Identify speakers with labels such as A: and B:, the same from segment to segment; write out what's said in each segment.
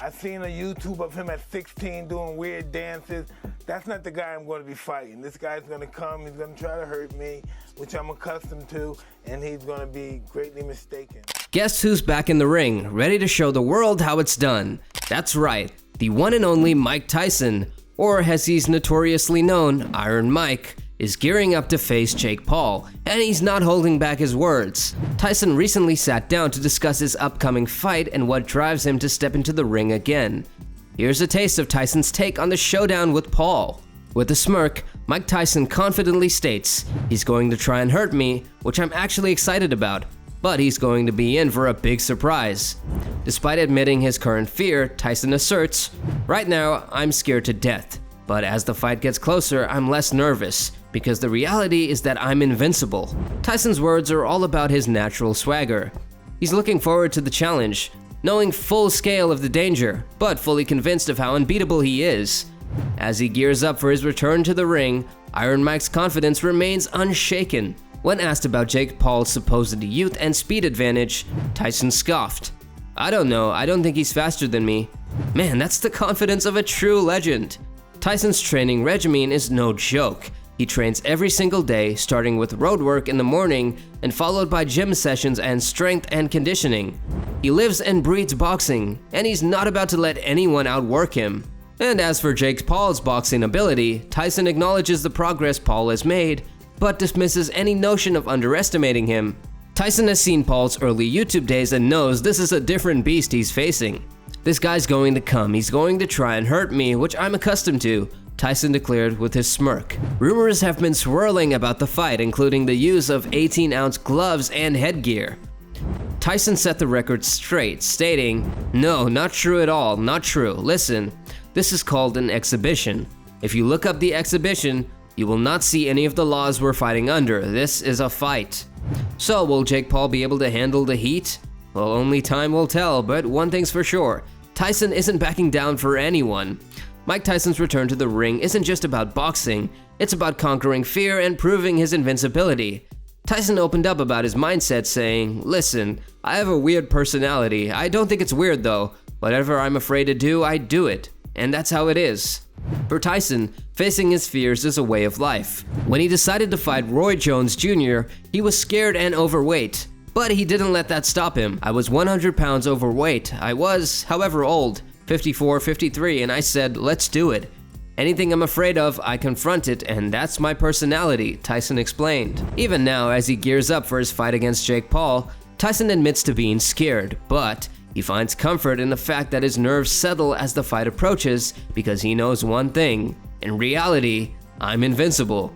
A: I seen a YouTube of him at 16 doing weird dances. That's not the guy I'm going to be fighting. This guy's going to come, he's going to try to hurt me, which I'm accustomed to, and he's going to be greatly mistaken.
B: Guess who's back in the ring, ready to show the world how it's done? That's right, the one and only Mike Tyson, or as he's notoriously known, Iron Mike, is gearing up to face Jake Paul, and he's not holding back his words. Tyson recently sat down to discuss his upcoming fight and what drives him to step into the ring again. Here's a taste of Tyson's take on the showdown with Paul. With a smirk, Mike Tyson confidently states, "He's going to try and hurt me, which I'm actually excited about, but he's going to be in for a big surprise." Despite admitting his current fear, Tyson asserts, "Right now, I'm scared to death, but as the fight gets closer, I'm less nervous, because the reality is that I'm invincible." Tyson's words are all about his natural swagger. He's looking forward to the challenge, knowing full scale of the danger, but fully convinced of how unbeatable he is. As he gears up for his return to the ring, Iron Mike's confidence remains unshaken. When asked about Jake Paul's supposed youth and speed advantage, Tyson scoffed. "I don't know, I don't think he's faster than me." Man, that's the confidence of a true legend. Tyson's training regimen is no joke. He trains every single day, starting with road work in the morning and followed by gym sessions and strength and conditioning. He lives and breathes boxing, and he's not about to let anyone outwork him. And as for Jake Paul's boxing ability, Tyson acknowledges the progress Paul has made, but dismisses any notion of underestimating him. Tyson has seen Paul's early YouTube days and knows this is a different beast he's facing. "This guy's going to come, he's going to try and hurt me, which I'm accustomed to," Tyson declared with his smirk. Rumors have been swirling about the fight, including the use of 18-ounce gloves and headgear. Tyson set the record straight, stating, "No, not true at all, not true. Listen, this is called an exhibition. If you look up the exhibition, you will not see any of the laws we're fighting under. This is a fight." So, will Jake Paul be able to handle the heat? Well, only time will tell, but one thing's for sure, Tyson isn't backing down for anyone. Mike Tyson's return to the ring isn't just about boxing, it's about conquering fear and proving his invincibility. Tyson opened up about his mindset, saying, "Listen, I have a weird personality. I don't think it's weird though. Whatever I'm afraid to do, I do it. And that's how it is." For Tyson, facing his fears is a way of life. When he decided to fight Roy Jones Jr., he was scared and overweight. But he didn't let that stop him. "I was 100 pounds overweight. I was, however, old. 54, 53, and I said, let's do it. Anything I'm afraid of, I confront it, and that's my personality," Tyson explained. Even now, as he gears up for his fight against Jake Paul, Tyson admits to being scared, but he finds comfort in the fact that his nerves settle as the fight approaches because he knows one thing: in reality, I'm invincible.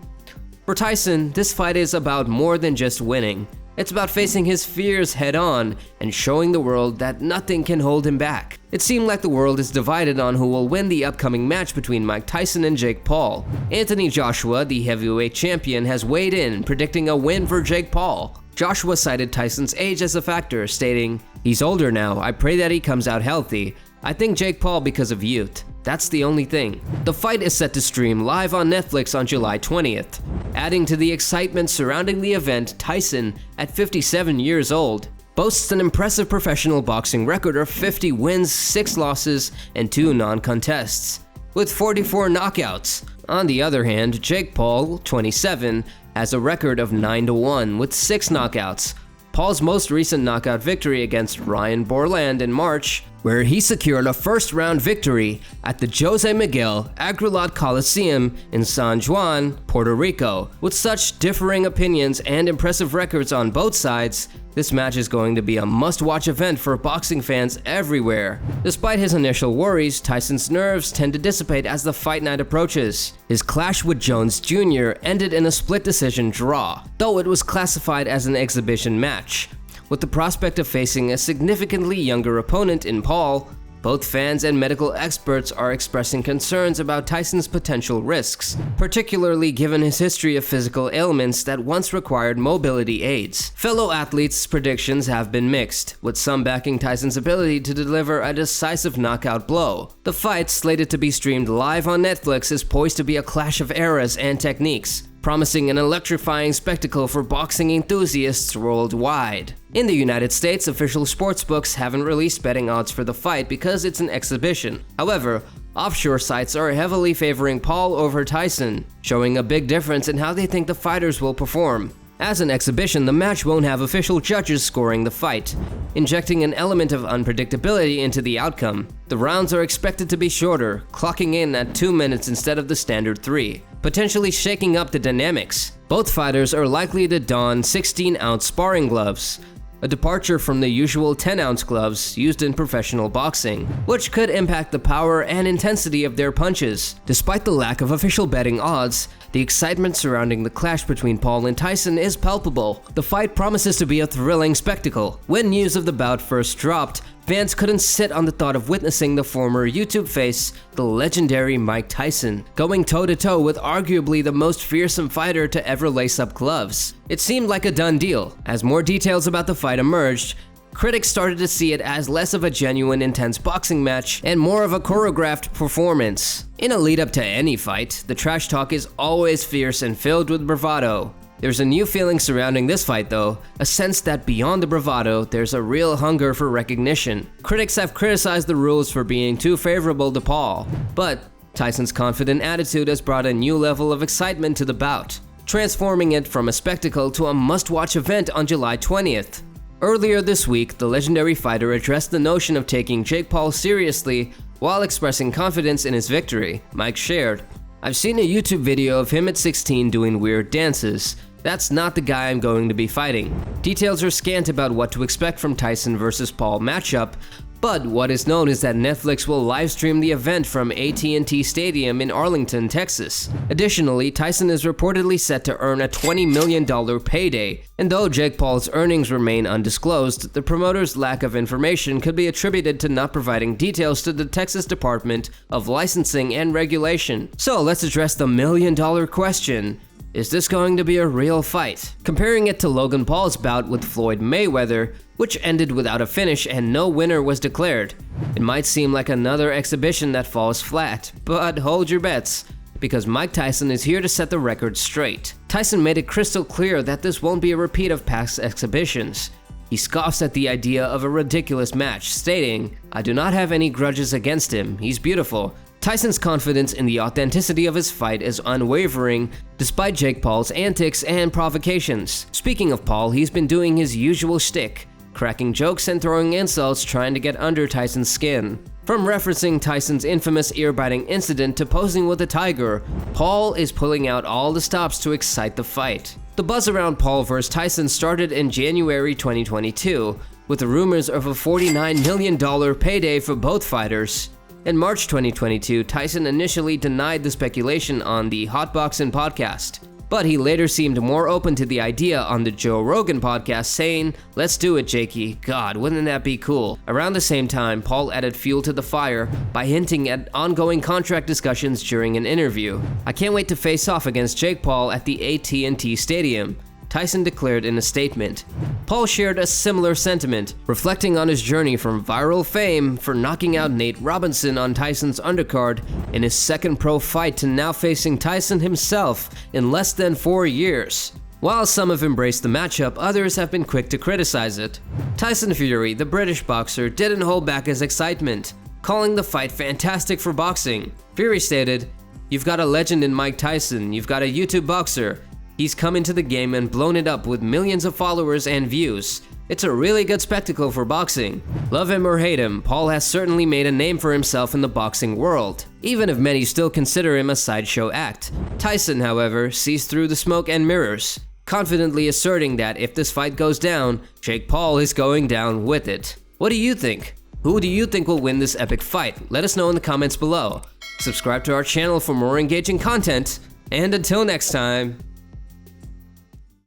B: For Tyson, this fight is about more than just winning. It's about facing his fears head-on and showing the world that nothing can hold him back. It seemed like the world is divided on who will win the upcoming match between Mike Tyson and Jake Paul. Anthony Joshua, the heavyweight champion, has weighed in, predicting a win for Jake Paul. Joshua cited Tyson's age as a factor, stating, "He's older now, I pray that he comes out healthy. I think Jake Paul because of youth. That's the only thing." The fight is set to stream live on Netflix on July 20th. Adding to the excitement surrounding the event, Tyson, at 57 years old, boasts an impressive professional boxing record of 50 wins, 6 losses, and 2 non-contests, with 44 knockouts. On the other hand, Jake Paul, 27, has a record of 9-1 with 6 knockouts. Paul's most recent knockout victory against Ryan Borland in March, where he secured a first-round victory at the Jose Miguel Aguilar Coliseum in San Juan, Puerto Rico. With such differing opinions and impressive records on both sides, this match is going to be a must-watch event for boxing fans everywhere. Despite his initial worries, Tyson's nerves tend to dissipate as the fight night approaches. His clash with Jones Jr. ended in a split-decision draw, though it was classified as an exhibition match. With the prospect of facing a significantly younger opponent in Paul, both fans and medical experts are expressing concerns about Tyson's potential risks, particularly given his history of physical ailments that once required mobility aids. Fellow athletes' predictions have been mixed, with some backing Tyson's ability to deliver a decisive knockout blow. The fight, slated to be streamed live on Netflix, is poised to be a clash of eras and techniques. promising an electrifying spectacle for boxing enthusiasts worldwide. In the United States, official sportsbooks haven't released betting odds for the fight because it's an exhibition. However, offshore sites are heavily favoring Paul over Tyson, showing a big difference in how they think the fighters will perform. As an exhibition, the match won't have official judges scoring the fight, injecting an element of unpredictability into the outcome. The rounds are expected to be shorter, clocking in at 2 minutes instead of the standard 3, potentially shaking up the dynamics. Both fighters are likely to don 16-ounce sparring gloves, a departure from the usual 10-ounce gloves used in professional boxing, which could impact the power and intensity of their punches. Despite the lack of official betting odds, the excitement surrounding the clash between Paul and Tyson is palpable. The fight promises to be a thrilling spectacle. When news of the bout first dropped, fans couldn't sit on the thought of witnessing the former YouTube face, the legendary Mike Tyson, going toe-to-toe with arguably the most fearsome fighter to ever lace up gloves. It seemed like a done deal. As more details about the fight emerged, critics started to see it as less of a genuine intense boxing match and more of a choreographed performance. In a lead-up to any fight, the trash talk is always fierce and filled with bravado. There's a new feeling surrounding this fight though, a sense that beyond the bravado, there's a real hunger for recognition. Critics have criticized the rules for being too favorable to Paul, but Tyson's confident attitude has brought a new level of excitement to the bout, transforming it from a spectacle to a must-watch event on July 20th. Earlier this week, the legendary fighter addressed the notion of taking Jake Paul seriously while expressing confidence in his victory. Mike shared, "I've seen a YouTube video of him at 16 doing weird dances. That's not the guy I'm going to be fighting." Details are scant about what to expect from Tyson versus Paul matchup, but what is known is that Netflix will livestream the event from AT&T Stadium in Arlington, Texas. Additionally, Tyson is reportedly set to earn a $20 million payday, and though Jake Paul's earnings remain undisclosed, the promoter's lack of information could be attributed to not providing details to the Texas Department of Licensing and Regulation. So let's address the million-dollar question. Is this going to be a real fight? Comparing it to Logan Paul's bout with Floyd Mayweather, which ended without a finish and no winner was declared, it might seem like another exhibition that falls flat, but hold your bets, because Mike Tyson is here to set the record straight. Tyson made it crystal clear that this won't be a repeat of past exhibitions. He scoffs at the idea of a ridiculous match, stating, "I do not have any grudges against him, he's beautiful." Tyson's confidence in the authenticity of his fight is unwavering, despite Jake Paul's antics and provocations. Speaking of Paul, he's been doing his usual shtick, cracking jokes and throwing insults trying to get under Tyson's skin. From referencing Tyson's infamous ear-biting incident to posing with a tiger, Paul is pulling out all the stops to excite the fight. The buzz around Paul vs. Tyson started in January 2022, with the rumors of a $49 million payday for both fighters. In March 2022, Tyson initially denied the speculation on the Hot Boxing podcast, but he later seemed more open to the idea on the Joe Rogan podcast, saying, "Let's do it, Jakey. God, wouldn't that be cool?" Around the same time, Paul added fuel to the fire by hinting at ongoing contract discussions during an interview. "I can't wait to face off against Jake Paul at the AT&T Stadium," Tyson declared in a statement. Paul shared a similar sentiment, reflecting on his journey from viral fame for knocking out Nate Robinson on Tyson's undercard in his second pro fight to now facing Tyson himself in less than 4 years. While some have embraced the matchup, others have been quick to criticize it. Tyson Fury, the British boxer, didn't hold back his excitement, calling the fight fantastic for boxing. Fury stated, "You've got a legend in Mike Tyson, you've got a YouTube boxer. He's come into the game and blown it up with millions of followers and views. It's a really good spectacle for boxing. Love him or hate him, Paul has certainly made a name for himself in the boxing world, even if many still consider him a sideshow act." Tyson, however, sees through the smoke and mirrors, confidently asserting that if this fight goes down, Jake Paul is going down with it. What do you think? Who do you think will win this epic fight? Let us know in the comments below. Subscribe to our channel for more engaging content, and until next time,